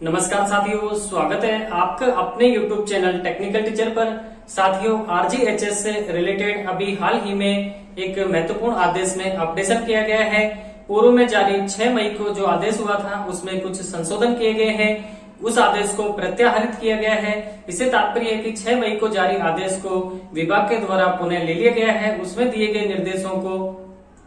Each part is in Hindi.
नमस्कार साथियों, स्वागत है आपका अपने YouTube चैनल टेक्निकल टीचर पर। साथियों, आरजीएचएस से रिलेटेड अभी हाल ही में एक महत्वपूर्ण आदेश में अपडेशन किया गया है। पूर्व में जारी 6 मई को जो आदेश हुआ था उसमें कुछ संशोधन किए गए हैं। उस आदेश को प्रत्याहरित किया गया है। इससे तात्पर्य है कि 6 मई को जारी आदेश को विभाग के द्वारा पुनः ले लिया गया है। उसमें दिए गए निर्देशों को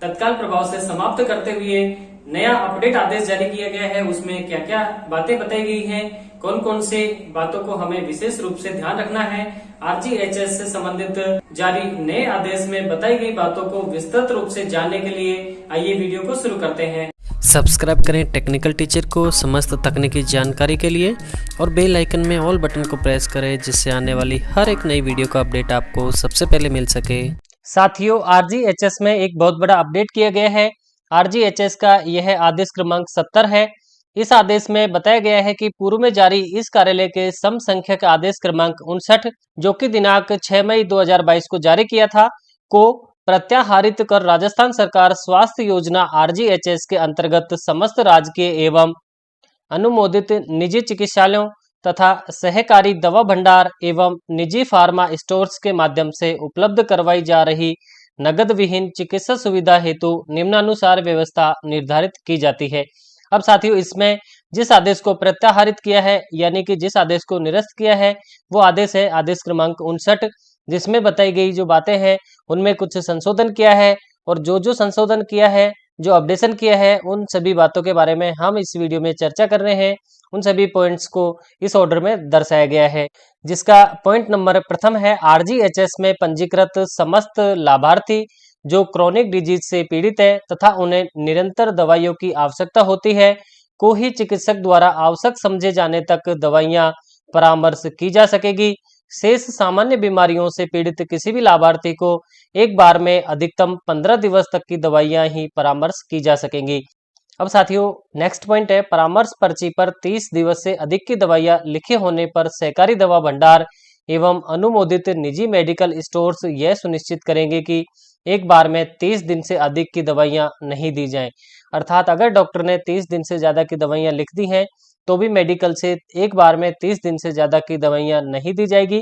तत्काल प्रभाव से समाप्त करते हुए नया अपडेट आदेश जारी किया गया है। उसमें क्या क्या बातें बताई गई हैं, कौन कौन से बातों को हमें विशेष रूप से ध्यान रखना है, आरजीएचएस से संबंधित जारी नए आदेश में बताई गई बातों को विस्तृत रूप से जानने के लिए आइए वीडियो को शुरू करते हैं। सब्सक्राइब करें टेक्निकल टीचर को समस्त तकनीकी जानकारी के लिए और बेल आइकन में ऑल बटन को प्रेस करें, जिससे आने वाली हर एक नई वीडियो का अपडेट आपको सबसे पहले मिल सके। साथियों, आरजीएचएस में एक बहुत बड़ा अपडेट किया गया है। आरजीएचएस का यह आदेश क्रमांक 70 है। इस आदेश में बताया गया है कि पूर्व में जारी इस कार्यालय के समसंख्यक आदेश क्रमांक 59, जो कि दिनांक 6 मई 2022 को जारी किया था, को प्रत्याहरित कर राजस्थान सरकार स्वास्थ्य योजना आरजीएचएस के अंतर्गत समस्त राजकीय एवं अनुमोदित निजी चिकित्सालयों तथा सहकारी दवा भंडार एवं निजी फार्मा स्टोर्स के माध्यम से उपलब्ध करवाई जा रही नगद विहीन चिकित्सा सुविधा हेतु निम्नानुसार व्यवस्था निर्धारित की जाती है। अब साथियों, इसमें जिस आदेश को प्रत्याहरित किया है, यानी कि जिस आदेश को निरस्त किया है, वो आदेश है आदेश क्रमांक 59, जिसमें बताई गई जो बातें हैं उनमें कुछ संशोधन किया है। और जो जो संशोधन किया है, जो अपडेशन किया है, उन सभी बातों के बारे में हम इस वीडियो में चर्चा कर रहे हैं। उन सभी पॉइंट्स को इस ऑर्डर में दर्शाया गया है, जिसका पॉइंट नंबर प्रथम है, आरजीएचएस में पंजीकृत समस्त लाभार्थी जो क्रोनिक डिजीज से पीड़ित है तथा उन्हें निरंतर दवाइयों की आवश्यकता होती है, को ही चिकित्सक द्वारा आवश्यक समझे जाने तक दवाइयां परामर्श की जा सकेगी। शेष सामान्य बीमारियों से पीड़ित किसी भी लाभार्थी को एक बार में अधिकतम 15 दिवस तक की दवाइयां ही परामर्श की जा सकेंगी। अब साथियों, नेक्स्ट पॉइंट है, परामर्श पर्ची पर 30 दिवस से अधिक की दवाइयां लिखे होने पर सहकारी दवा भंडार एवं अनुमोदित निजी मेडिकल स्टोर्स यह सुनिश्चित करेंगे कि एक बार में 30 दिन से अधिक की दवाइयां नहीं दी जाएं। अर्थात अगर डॉक्टर ने 30 दिन से ज्यादा की दवाइयां लिख दी हैं तो भी मेडिकल से एक बार में 30 दिन से ज्यादा की दवाइयां नहीं दी जाएगी,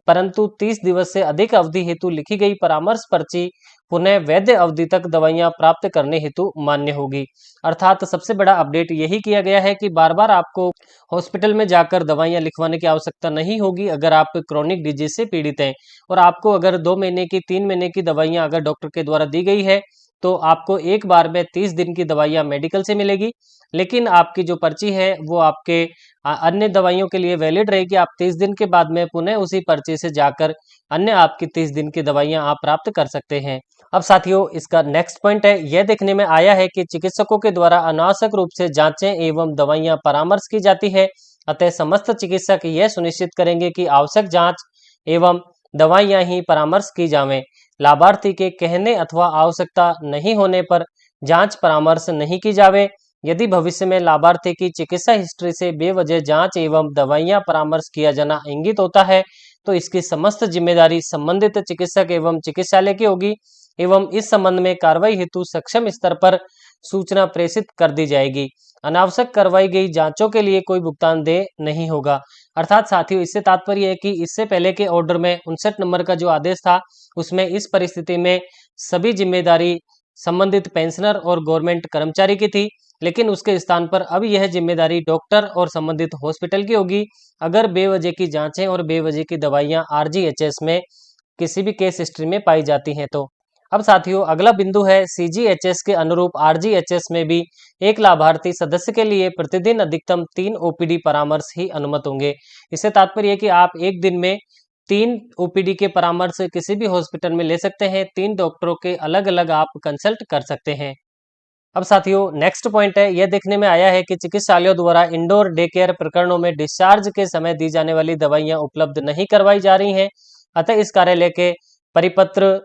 परंतु 30 दिवस से अधिक अवधि हेतु लिखी गई परामर्श पर्ची पुनः वैध अवधि तक दवाइयां प्राप्त करने हेतु मान्य होगी। अर्थात सबसे बड़ा अपडेट यही किया गया है कि बार बार आपको हॉस्पिटल में जाकर दवाइयां लिखवाने की आवश्यकता नहीं होगी अगर आप क्रोनिक डिजीज से पीड़ित हैं। और आपको अगर 2 महीने की 3 महीने की दवाइयां अगर डॉक्टर के द्वारा दी गई है तो आपको एक बार में 30 दिन की दवाइयां मेडिकल से मिलेगी, लेकिन आपकी जो पर्ची है वो आपके अन्य दवाइयों के लिए वैलिड रहेगी। आप 30 दिन के बाद में पुनः उसी पर्ची से जाकर अन्य आपकी 30 दिन की दवाइयां आप प्राप्त कर सकते हैं। अब साथियों, इसका नेक्स्ट पॉइंट है, यह देखने में आया है कि चिकित्सकों के द्वारा अनावश्यक रूप से जांचें एवं दवाइयां परामर्श की जाती है। अतः समस्त चिकित्सक यह सुनिश्चित करेंगे कि आवश्यक जांच एवं दवाइयां ही परामर्श की जावें। लाभार्थी के कहने अथवा आवश्यकता नहीं होने पर जांच परामर्श नहीं की जावे। यदि भविष्य में लाभार्थी की चिकित्सा हिस्ट्री से बेवजह जांच एवं दवाइयां परामर्श किया जाना इंगित होता है तो इसकी समस्त जिम्मेदारी संबंधित चिकित्सक एवं चिकित्सालय की होगी एवं इस संबंध में कार्रवाई हेतु सक्षम स्तर पर सूचना प्रेषित कर दी जाएगी। अनावश्यक करवाई गई जांचों के लिए कोई भुगतान देय नहीं होगा। अर्थात साथियों, इससे तात्पर्य है कि इससे पहले के ऑर्डर में 59 नंबर का जो आदेश था उसमें इस परिस्थिति में सभी जिम्मेदारी संबंधित पेंशनर और गवर्नमेंट कर्मचारी की थी, लेकिन उसके स्थान पर अब यह जिम्मेदारी डॉक्टर और संबंधित हॉस्पिटल की होगी अगर बेवजह की जांचें और बेवजह की दवाइयां आरजीएचएस में किसी भी केस हिस्ट्री में पाई जाती हैं। तो अब साथियों, अगला बिंदु है, सीजीएचएस के अनुरूप आरजीएचएस में भी एक लाभार्थी सदस्य के लिए प्रतिदिन अधिकतम 3 ओपीडी परामर्श ही अनुमत होंगे। इससे तात्पर्य है कि आप एक दिन में 3 ओपीडी के परामर्श किसी भी हॉस्पिटल में ले सकते हैं। 3 डॉक्टरों के अलग अलग आप कंसल्ट कर सकते हैं। अब साथियों, नेक्स्ट पॉइंट है, यह देखने में आया है कि चिकित्सालयों द्वारा इंडोर डे केयर प्रकरणों में डिस्चार्ज के समय दी जाने वाली दवाइयां उपलब्ध नहीं करवाई जा रही हैं। अतः इस कार्यालय के परिपत्र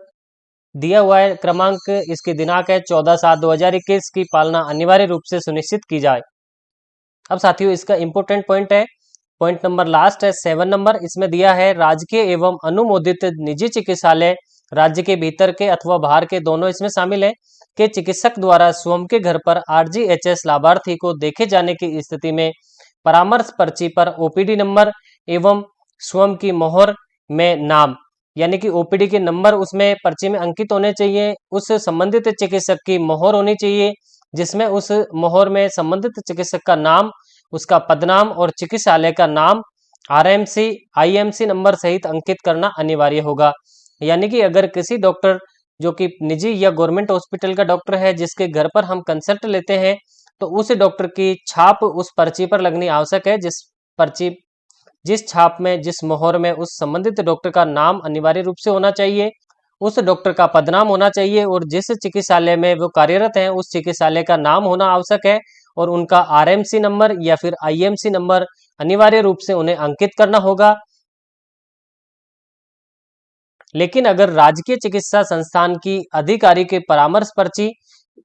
दिया हुआ है क्रमांक, इसकी दिनांक है 14/7/2021 की पालना अनिवार्य रूप से सुनिश्चित की जाए। अब साथियों, इसका इंपोर्टेंट पॉइंट है, पॉइंट नंबर लास्ट है 7 नंबर, इसमें दिया है, राजकीय एवं अनुमोदित निजी चिकित्सालय राज्य के भीतर के अथवा बाहर के, दोनों इसमें शामिल है, के चिकित्सक द्वारा स्वयं के घर पर आरजीएचएस लाभार्थी को देखे जाने की स्थिति में परामर्श पर्ची पर ओपीडी नंबर एवं स्वयं की मोहर में नाम, यानी कि ओपीडी के नंबर उसमें पर्ची में अंकित होने चाहिए। उस संबंधित चिकित्सक की मोहर होनी चाहिए जिसमें उस मोहर में संबंधित चिकित्सक का नाम, उसका पदनाम और चिकित्सालय का नाम, आरएमसी, आईएमसी नंबर सहित अंकित करना अनिवार्य होगा। यानी कि अगर किसी डॉक्टर जो कि निजी या गवर्नमेंट हॉस्पिटल का डॉक्टर है जिसके घर पर हम कंसल्ट लेते हैं, तो उस डॉक्टर की छाप उस पर्ची पर लगनी आवश्यक है। जिस छाप में, जिस मोहर में उस संबंधित डॉक्टर का नाम अनिवार्य रूप से होना चाहिए, उस डॉक्टर का पदनाम होना चाहिए और जिस चिकित्सालय में वो कार्यरत हैं उस चिकित्सालय का नाम होना आवश्यक है और उनका आरएमसी नंबर या फिर आईएमसी नंबर अनिवार्य रूप से उन्हें अंकित करना होगा। लेकिन अगर राजकीय चिकित्सा संस्थान की अधिकारी के परामर्श पर्ची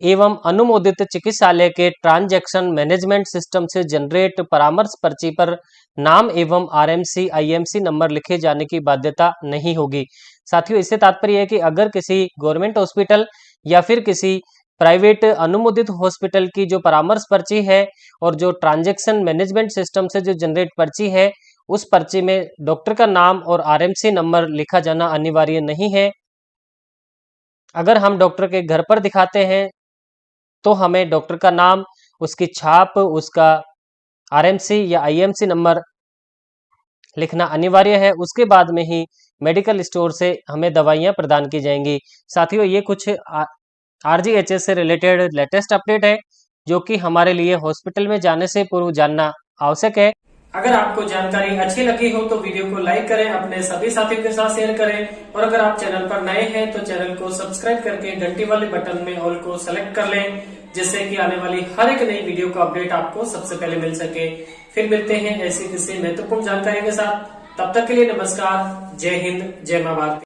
एवं अनुमोदित चिकित्सालय के ट्रांजैक्शन मैनेजमेंट सिस्टम से जनरेट परामर्श पर्ची पर नाम एवं आरएमसी आईएमसी नंबर लिखे जाने की बाध्यता नहीं होगी। साथियों, इससे तात्पर्य है कि अगर किसी गवर्नमेंट हॉस्पिटल या फिर किसी प्राइवेट अनुमोदित हॉस्पिटल की जो परामर्श पर्ची है और जो ट्रांजैक्शन मैनेजमेंट सिस्टम से जो जनरेट पर्ची है, उस पर्ची में डॉक्टर का नाम और आरएमसी नंबर लिखा जाना अनिवार्य नहीं है। अगर हम डॉक्टर के घर पर दिखाते हैं तो हमें डॉक्टर का नाम, उसकी छाप, उसका आरएमसी या आईएमसी नंबर लिखना अनिवार्य है। उसके बाद में ही मेडिकल स्टोर से हमें दवाइयां प्रदान की जाएंगी। साथियों, ये कुछ आरजीएचएस से रिलेटेड लेटेस्ट अपडेट है जो कि हमारे लिए हॉस्पिटल में जाने से पूर्व जानना आवश्यक है। अगर आपको जानकारी अच्छी लगी हो तो वीडियो को लाइक करें, अपने सभी साथियों के साथ शेयर करें और अगर आप चैनल पर नए हैं तो चैनल को सब्सक्राइब करके घंटी वाले बटन में ऑल को सेलेक्ट कर लें, जिससे कि आने वाली हर एक नई वीडियो का अपडेट आपको सबसे पहले मिल सके। फिर मिलते हैं ऐसी किसी महत्वपूर्ण जानकारी के साथ। तब तक के लिए नमस्कार, जय हिंद, जय मां भारती।